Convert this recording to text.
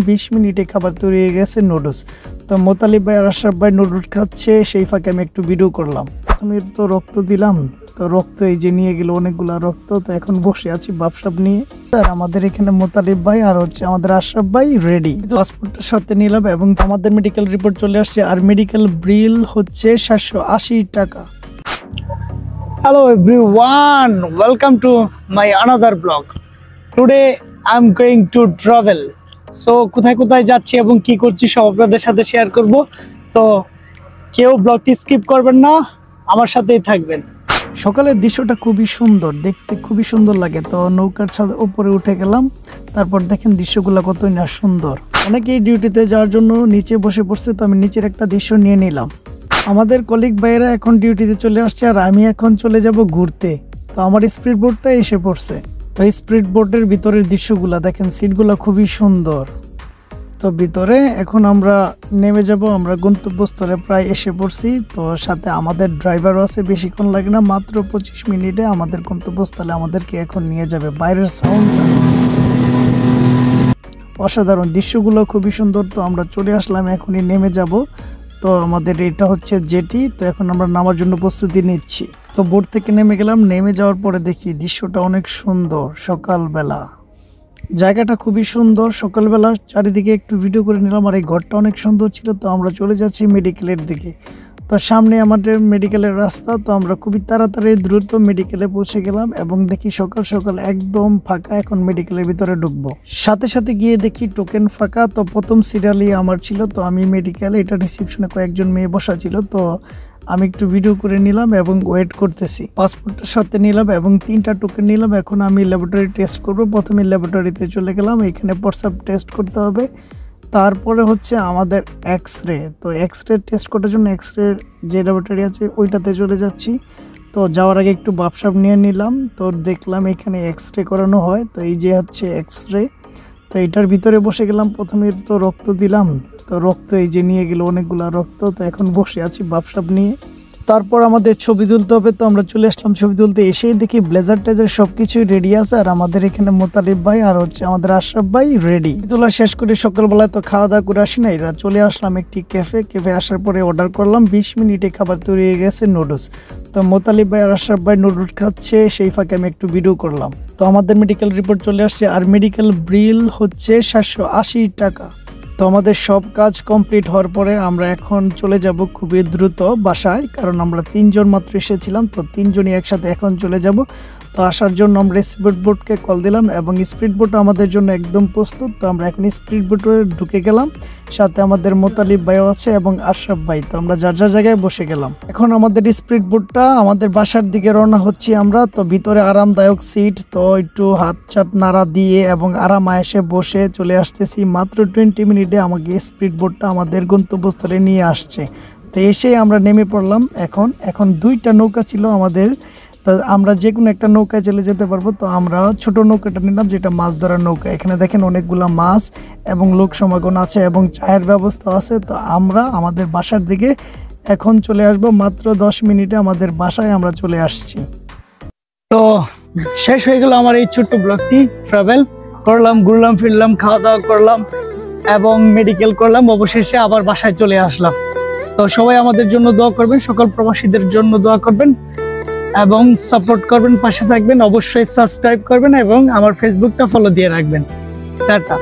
20 মিনিটে খাবার তৈরি হয়ে গেছে নুডলস। তো মোতালিব ভাই আর আশরাফ ভাই নুডলস খাচ্ছে, সেই ফাঁকে আমি একটু ভিডিও করলাম। প্রথমে তো রক্ত দিলাম, তো রক্ত এই যে নিয়ে গেল অনেকগুলা রক্ত। তো এখন বসে আছি বাপসাপ নিয়ে। আর আমাদের এখানে মোতালিব ভাই আর হচ্ছে আমাদের আশরাফ ভাই রেডি, পাসপোর্টের সাথে নিলাম এবং আমাদের মেডিকেল রিপোর্ট চলে আসছে। আর মেডিকেল বিল হচ্ছে 780 টাকা। Hello everyone, welcome to my another vlog. Today I'm going to travel. So কোথায় কোথায় যাচ্ছি এবং কি করছি সব আপনাদের সাথে শেয়ার করব। তো কেউ ব্লগটি স্কিপ করবেন না, আমার সাথেই থাকবেন। সকালের দৃশ্যটা খুবই সুন্দর, দেখতে খুবই সুন্দর লাগে। তো নৌকার ছাদ উপরে উঠে গেলাম, তারপর দেখেন দৃশ্যগুলো কতই না সুন্দর। অনেকেই ডিউটিতে যাওয়ার জন্য নিচে বসে পড়ছে, তো আমি নিচের একটা দৃশ্য নিয়ে নিলাম। আমাদের কলিগ ভাইয়েরা এখন ডিউটিতে চলে আসছে আর আমি এখন চলে যাব ঘুরতে। তো আমার স্পিড বোটটা এসে পড়ছে। তো স্পিড বোটের ভিতরের দৃশ্যগুলা দেখেন, সিটগুলো খুবই সুন্দর। তো ভিতরে এখন আমরা নেমে যাব, আমরা গন্তব্যস্থলে প্রায় এসে পড়ছি। তো সাথে আমাদের ড্রাইভারও আছে, বেশিক্ষণ লাগে না, মাত্র 25 মিনিটে আমাদের গন্তব্যস্থলে আমাদেরকে এখন নিয়ে যাবে। বাইরের সাউন্ড অসাধারণ, দৃশ্যগুলো খুবই সুন্দর। তো আমরা চলে আসলাম, এখনই নেমে যাব। তো আমাদের এটা হচ্ছে জেটি। তো এখন আমরা নামার জন্য প্রস্তুতি নিচ্ছি। তো বোট থেকে নেমে গেলাম, নেমে যাওয়ার পরে দেখি দৃশ্যটা অনেক সুন্দর। সকালবেলা জায়গাটা খুবই সুন্দর, সকালবেলা চারিদিকে একটু ভিডিও করে নিলাম। আর এই ঘরটা অনেক সুন্দর ছিল। তো আমরা চলে যাচ্ছি মেডিকেলের দিকে। তো সামনে আমাদের মেডিকেলের রাস্তা। তো আমরা খুবই তাড়াতাড়ি দ্রুত মেডিকেলে পৌঁছে গেলাম এবং দেখি সকাল সকাল একদম ফাঁকা। এখন মেডিকেলের ভিতরে ঢুকবো, সাথে সাথে গিয়ে দেখি টোকেন ফাঁকা। তো প্রথম সিরিয়ালই আমার ছিল। তো আমি মেডিকেলে, এটা রিসেপশনে কয়েকজন মেয়ে বসা ছিল। তো আমি একটু ভিডিও করে নিলাম এবং ওয়েট করতেছি। পাসপোর্টের সাথে নিলাম এবং 3টা টোকেন নিলাম। এখন আমি ল্যাবরেটরি টেস্ট করব। প্রথমে ল্যাবরেটরিতে চলে গেলাম, এখানে প্রস্রাব টেস্ট করতে হবে। তারপরে হচ্ছে আমাদের এক্স-রে। তো এক্স-রে টেস্ট করার জন্য এক্স-রে যে ল্যাবরেটরি আছে ওইটাতে চলে যাচ্ছি। তো যাওয়ার আগে একটু বাপসাপ নিয়ে নিলাম। তো দেখলাম এখানে এক্স-রে করানো হয়। তো এই যে হচ্ছে এক্স-রে। তো এটার ভিতরে বসে গেলাম। প্রথমে তো রক্ত দিলাম, তো রক্ত এই যে নিয়ে গেল অনেকগুলা রক্ত। তো এখন বসে আছি বাপসাপ নিয়ে। তারপর আমাদের ছবি তুলতে হবে। তো আমরা চলে আসলাম ছবি তুলতে। এসেই দেখি ব্লেজার টেজার সবকিছুই রেডি আছে। আর আমাদের এখানে মোতালিব ভাই আর হচ্ছে আমাদের আশরাফ ভাই রেডি। তোলা শেষ করে সকালবেলায় তো খাওয়া দাওয়া করে আসি নাই, চলে আসলাম একটি ক্যাফে আসার পরে অর্ডার করলাম। 20 মিনিটে খাবার তৈরি হয়ে গেছে নুডলস। তো মোতালিব ভাই আর আশরাফ ভাই নুডলস খাচ্ছে, সেই ফাঁকে আমি একটু ভিডিও করলাম। তো আমাদের মেডিকেল রিপোর্ট চলে আসছে আর মেডিকেল বিল হচ্ছে 780 টাকা। তো আমাদের সব কাজ কমপ্লিট হওয়ার পরে আমরা এখন চলে যাব খুবই দ্রুত বাসায়, কারণ আমরা 3 জন মাত্র এসেছিলাম। তো 3 জনই একসাথে এখন চলে যাব। তো আসার জন্য আমরা স্পিড বোটকে কল দিলাম এবং স্পিড বোট আমাদের জন্য একদম প্রস্তুত। তো আমরা এখন স্পিড বোটে ঢুকে গেলাম, সাথে আমাদের মোতালিব ভাইও আছে এবং আশরাফ ভাই। তো আমরা যার যার জায়গায় বসে গেলাম। এখন আমাদের স্পিড বোটটা আমাদের বাসার দিকে রওনা হচ্ছি আমরা। তো ভিতরে আরামদায়ক সিট, তো একটু হাত চাপ নাড়া দিয়ে এবং আরাম আয়েসে বসে চলে আসতেছি। মাত্র 20 মিনিটে আমাকে স্পিড বোটটা আমাদের গন্তব্যস্থলে নিয়ে আসছে। তো এসে আমরা নেমে পড়লাম। এখন 2টা নৌকা ছিল আমাদের। তো আমরা যে কোনো একটা নৌকায় চলে যেতে পারবো। তো আমরা ছোট নৌকাটা নিলাম, যেটা মাছ ধরার নৌকা। এখানে দেখেন অনেকগুলা মাছ এবং লোক সমাগম আছে এবং চায়ের ব্যবস্থা আছে। তো আমরা আমাদের বাসার দিকে এখন চলে আসব। মাত্র 10 মিনিটে আমাদের বাসায় আমরা চলে আসছি। তো শেষ হয়ে গেল আমার এই ছোট্ট ব্লগটি। ট্রাভেল করলাম, ঘুরলাম ফিরলাম, খাওয়া দাওয়া করলাম এবং মেডিকেল করলাম, অবশেষে আবার বাসায় চলে আসলাম। তো সবাই আমাদের জন্য দোয়া করবেন, সকল প্রবাসীদের জন্য দোয়া করবেন এবং সাপোর্ট করবেন, পাশে থাকবেন। অবশ্যই সাবস্ক্রাইব করবেন এবং আমার ফেসবুকটা ফলো দিয়ে রাখবেন। টাটা।